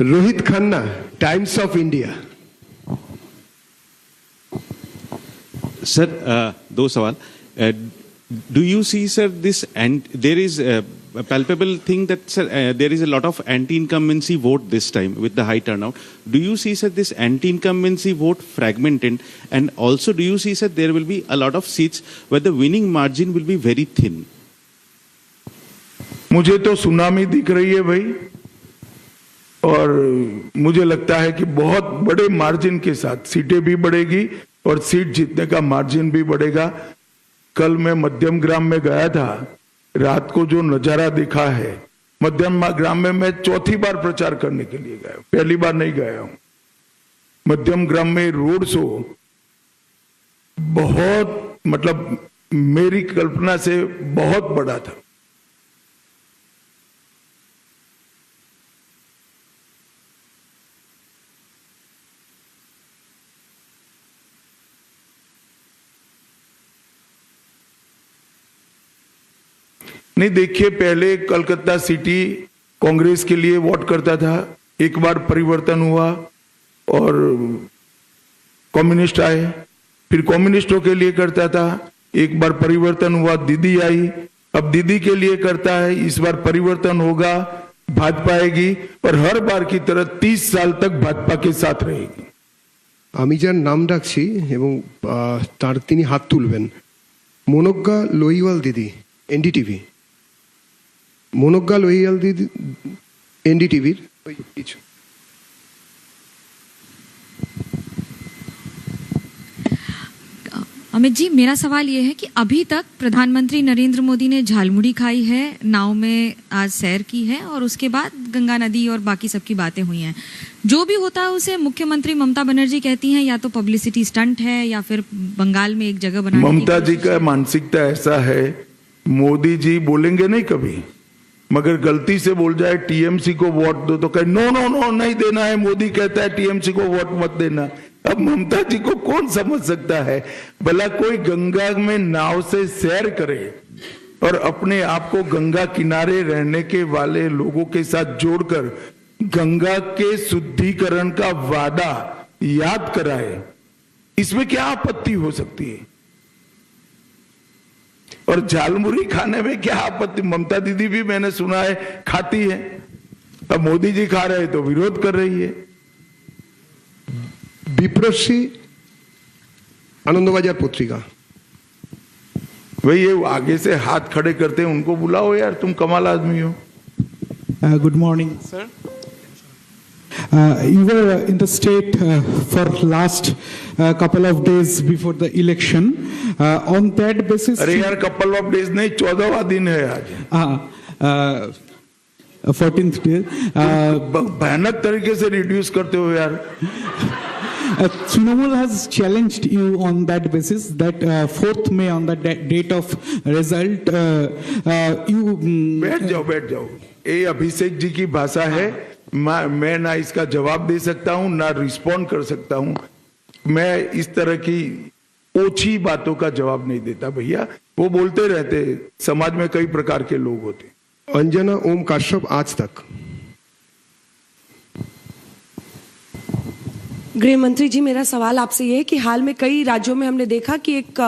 Rohit Khanna, times of India. Sir, दो सवाल। Do you see, sir, this, and there is a palpable thing that, sir, there is a lot of anti-incumbency vote this time with the high turnout. Do you see, sir, this anti-incumbency vote fragmented, and also do you see, sir, there will be a lot of seats where the winning margin will be very thin? मुझे तो tsunami दिख रही है भाई, और मुझे लगता है कि बहुत बड़े मार्जिन के साथ सीटें भी बढ़ेगी और सीट जीतने का मार्जिन भी बढ़ेगा। कल मैं मध्यम ग्राम में गया था, रात को जो नजारा दिखा है, मध्यम ग्राम में मैं चौथी बार प्रचार करने के लिए गया, पहली बार नहीं गया हूं। मध्यम ग्राम में रोड शो बहुत, मतलब मेरी कल्पना से बहुत बड़ा था। नहीं, देखिए, पहले कलकत्ता सिटी कांग्रेस के लिए वोट करता था, एक बार परिवर्तन हुआ और कम्युनिस्ट आए, फिर कम्युनिस्टों के लिए करता था, एक बार परिवर्तन हुआ, दीदी आई, अब दीदी के लिए करता है, इस बार परिवर्तन होगा, भाजपा आएगी और हर बार की तरह 30 साल तक भाजपा के साथ रहेगी। আমি যার নাম ডাকছি এবং তার তিনি হাত তুলবেন, মনোজ্ঞা লোহিয়াল দিদি, এনডিটিভি। মনোজ্ঞা লোহিয়াল দিদি, এনডিটিভির কিছু। अमित जी, मेरा सवाल ये है कि अभी तक प्रधानमंत्री नरेंद्र मोदी ने झालमुड़ी खाई है, नाव में आज सैर की है और उसके बाद गंगा नदी और बाकी सबकी बातें हुई हैं। जो भी होता है उसे मुख्यमंत्री ममता बनर्जी कहती हैं या तो पब्लिसिटी स्टंट है या फिर बंगाल में एक जगह बनाने की। ममता जी का मानसिकता ऐसा है, मोदी जी बोलेंगे नहीं कभी, मगर गलती से बोल जाए टीएमसी को वोट दो तो कहे नो नो नो नहीं देना है, मोदी कहता है टीएमसी को वोट मत देना। अब ममता जी को कौन समझ सकता है? भला कोई गंगा में नाव से सैर करे और अपने आप को गंगा किनारे रहने के वाले लोगों के साथ जोड़कर गंगा के शुद्धिकरण का वादा याद कराए, इसमें क्या आपत्ति हो सकती है? और झालमुड़ी खाने में क्या आपत्ति? ममता दीदी भी मैंने सुना है खाती है, अब मोदी जी खा रहे तो विरोध कर रही है। বিপ্রশ্রী, आनंदबाजार पत्रिका। भाई ये आगे से हाथ खड़े करते हैं, उनको बुलाओ यार, तुम कमाल आदमी हो। Good morning, sir. You were in the state for last couple of days before the election. On that basis, अरे यार, couple of days नहीं, 14वां दिन है आज। 14th day. भयानक तरीके से रिड्यूस करते हो यार। Trinamool has challenged you on that basis that 4th May on the date of result you बैठ जाओ। ये अभिषेक जी की भाषा है, मैं ना इसका जवाब दे सकता हूं ना रिस्पॉन्ड कर सकता हूं। मैं इस तरह की ओछी बातों का जवाब नहीं देता भैया, वो बोलते रहते, समाज में कई प्रकार के लोग होते। अंजना ओम काश्यप, आज तक। गृह मंत्री जी, मेरा सवाल आपसे ये है कि हाल में कई राज्यों में हमने देखा कि एक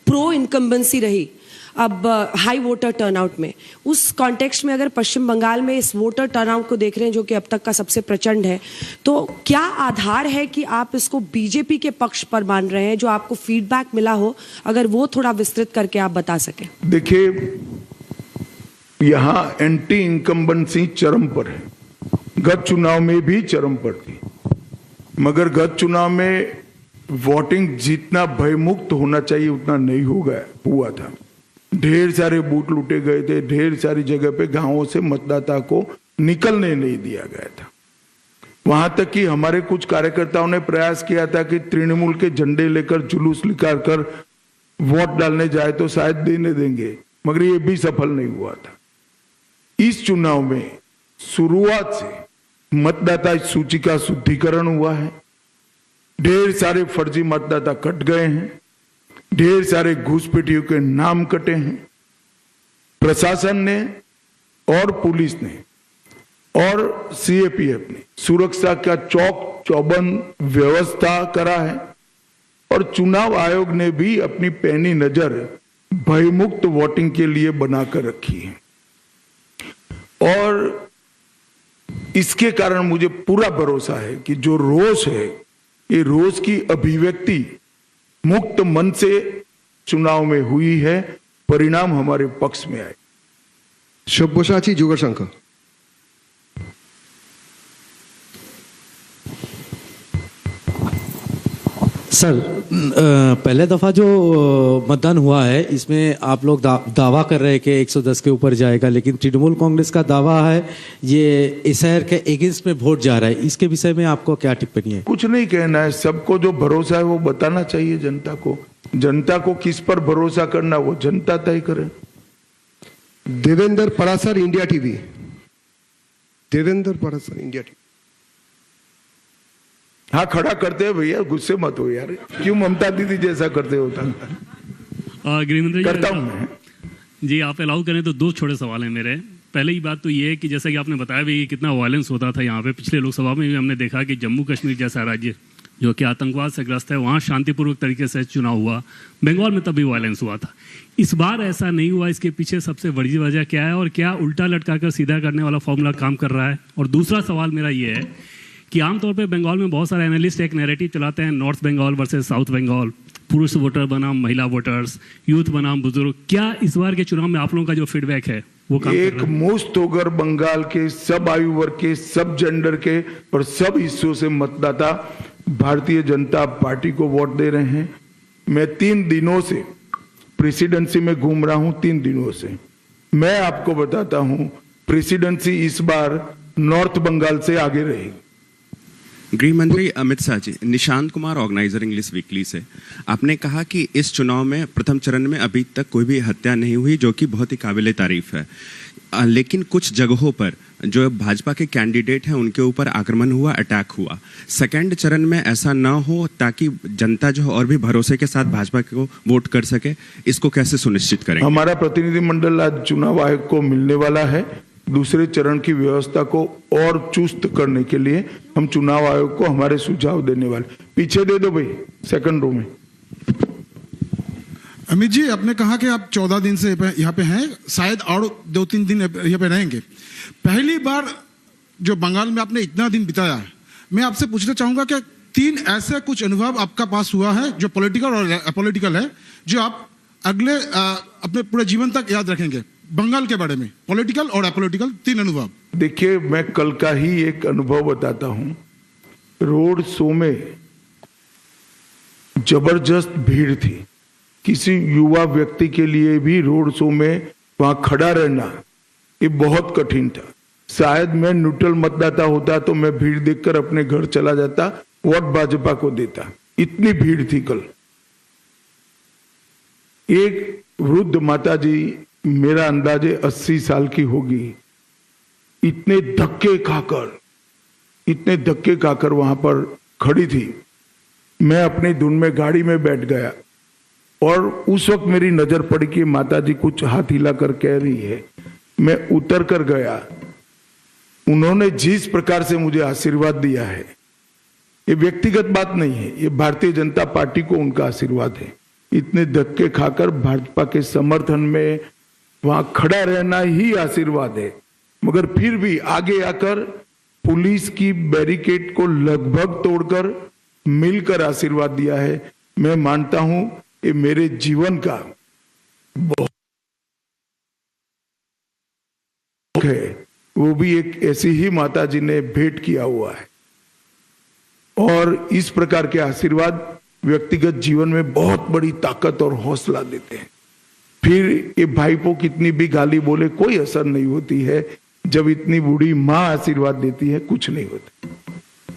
प्रो इनकम्बेंसी रही, अब हाई वोटर टर्नआउट में। उस कॉन्टेक्स्ट में अगर पश्चिम बंगाल में इस वोटर टर्नआउट को देख रहे हैं जो कि अब तक का सबसे प्रचंड है, तो क्या आधार है कि आप इसको बीजेपी के पक्ष पर मान रहे हैं? जो आपको फीडबैक मिला हो, अगर वो थोड़ा विस्तृत करके आप बता सकें। देखिए, यहां एंटी इनकम्बेंसी चरम पर है, गत चुनाव में भी चरम पर थी, मगर गत चुनाव में वोटिंग जितना भयमुक्त होना चाहिए उतना नहीं हुआ था। ढेर सारे बूथ लूटे गए थे, ढेर सारी जगह पे गांवों से मतदाता को निकलने नहीं दिया गया था। वहां तक कि हमारे कुछ कार्यकर्ताओं ने प्रयास किया था कि तृणमूल के झंडे लेकर जुलूस निकाल कर वोट डालने जाए तो शायद देने देंगे, मगर ये भी सफल नहीं हुआ था। इस चुनाव में शुरुआत से मतदाता सूची का शुद्धिकरण हुआ है, ढेर सारे फर्जी मतदाता कट गए हैं, ढेर सारे घुसपैठियों के नाम कटे हैं। प्रशासन ने और पुलिस ने और सीएपीएफ ने सुरक्षा का चौक चौबंद व्यवस्था करा है और चुनाव आयोग ने भी अपनी पैनी नजर भयमुक्त वोटिंग के लिए बनाकर रखी है। और इसके कारण मुझे पूरा भरोसा है कि जो रोष है ये रोष की अभिव्यक्ति मुक्त मन से चुनाव में हुई है, परिणाम हमारे पक्ष में आए। सब्यसाची जुगशंकर। सर, पहले दफ़ा जो मतदान हुआ है इसमें आप लोग दावा कर रहे हैं कि 110 के ऊपर जाएगा, लेकिन तृणमूल कांग्रेस का दावा है ये एसआईआर के अगेंस्ट में वोट जा रहा है। इसके विषय में आपको क्या टिप्पणी है? कुछ नहीं कहना है, सबको जो भरोसा है वो बताना चाहिए जनता को। जनता को किस पर भरोसा करना वो जनता तय करे। Devendra Parashar, India TV. Devendra Parashar, India TV. हाँ, खड़ा करते हैं भैया, गुस्से मत हो यार, क्यों ममता दीदी जैसा करते हो? गृहमंत्री जी, करता हूं मैं जी, आप अलाउ करें तो दो छोटे सवाल हैं मेरे। पहले ही बात तो ये है कि जैसा कि आपने बताया भी कितना वायलेंस होता था यहाँ पे, पिछले लोकसभा में भी हमने देखा कि जम्मू कश्मीर जैसा राज्य जो कि आतंकवाद से ग्रस्त है वहाँ शांतिपूर्वक तरीके से चुनाव हुआ। बंगाल में तभी वायलेंस हुआ था, इस बार ऐसा नहीं हुआ। इसके पीछे सबसे बड़ी वजह क्या है और क्या उल्टा लटका कर सीधा करने वाला फॉर्मूला काम कर रहा है? और दूसरा सवाल मेरा ये है कि आमतौर पे बंगाल में बहुत सारे एनालिस्ट एक नैरेटिव चलाते हैं, North Bengal versus South Bengal, पुरुष वोटर बनाम महिला वोटर्स, यूथ बनाम बुजुर्ग। क्या इस बार के चुनाव में आप लोगों का जो फीडबैक है वो काम एक मुश्त होकर बंगाल के सब आयु वर्ग के, सब जेंडर के और सब हिस्सों से मतदाता भारतीय जनता पार्टी को वोट दे रहे हैं। मैं 3 दिनों से प्रेसिडेंसी में घूम रहा हूं, 3 दिनों से मैं आपको बताता हूं प्रेसिडेंसी इस बार नॉर्थ बंगाल से आगे रहेगी। गृह मंत्री Amit Shah ji, Nishant Kumar, Organiser English weekly से। आपने कहा कि इस चुनाव में प्रथम चरण में अभी तक कोई भी हत्या नहीं हुई, जो कि बहुत ही काबिले तारीफ है, लेकिन कुछ जगहों पर जो भाजपा के कैंडिडेट हैं उनके ऊपर आक्रमण हुआ, अटैक हुआ। सेकंड चरण में ऐसा ना हो ताकि जनता जो और भी भरोसे के साथ भाजपा को वोट कर सके, इसको कैसे सुनिश्चित करेंगे? हमारा प्रतिनिधिमंडल आज चुनाव आयोग को मिलने वाला है। दूसरे चरण की व्यवस्था को और चुस्त करने के लिए हम चुनाव आयोग को हमारे सुझाव देने वाले। पीछे दे दो भाई, सेकंड रो में। अमित जी, आपने कहा कि आप 14 दिन से यहाँ पे हैं, शायद और 2-3 दिन यहाँ पे रहेंगे। पहली बार जो बंगाल में आपने इतना दिन बिताया है, मैं आपसे पूछना चाहूंगा कि 3 ऐसे कुछ अनुभव आपका पास हुआ है जो पॉलिटिकल और अपॉलिटिकल है, जो आप अगले अपने पूरे जीवन तक याद रखेंगे बंगाल के बारे में, पॉलिटिकल और अपॉलिटिकल 3 अनुभव। देखिए, मैं कल का ही एक अनुभव बताता हूं। रोड शो में जबरदस्त भीड़ थी। किसी युवा व्यक्ति के लिए भी रोड शो में वहां खड़ा रहना ये बहुत कठिन था। शायद मैं न्यूट्रल मतदाता होता तो मैं भीड़ देखकर अपने घर चला जाता, वोट भाजपा को देता। इतनी भीड़ थी कल। एक वृद्ध माता जी, मेरा अंदाजे 80 साल की होगी, इतने धक्के खाकर वहां पर खड़ी थी। मैं अपनी धुन में गाड़ी में बैठ गया और उस वक्त मेरी नजर पड़ी कि माता जी कुछ हाथ हिलाकर कह रही है। मैं उतर कर गया। उन्होंने जिस प्रकार से मुझे आशीर्वाद दिया है, ये व्यक्तिगत बात नहीं है, ये भारतीय जनता पार्टी को उनका आशीर्वाद है। इतने धक्के खाकर भाजपा के समर्थन में वहां खड़ा रहना ही आशीर्वाद है। मगर फिर भी आगे आकर पुलिस की बैरिकेड को लगभग तोड़कर मिलकर आशीर्वाद दिया है। मैं मानता हूं ये मेरे जीवन का बहुत है। वो भी एक ऐसी ही माता जी ने भेंट किया हुआ है। और इस प्रकार के आशीर्वाद व्यक्तिगत जीवन में बहुत बड़ी ताकत और हौसला देते हैं। फिर ये भाईपो कितनी भी गाली बोले कोई असर नहीं होती है। जब इतनी बूढ़ी माँ आशीर्वाद देती है कुछ नहीं होता।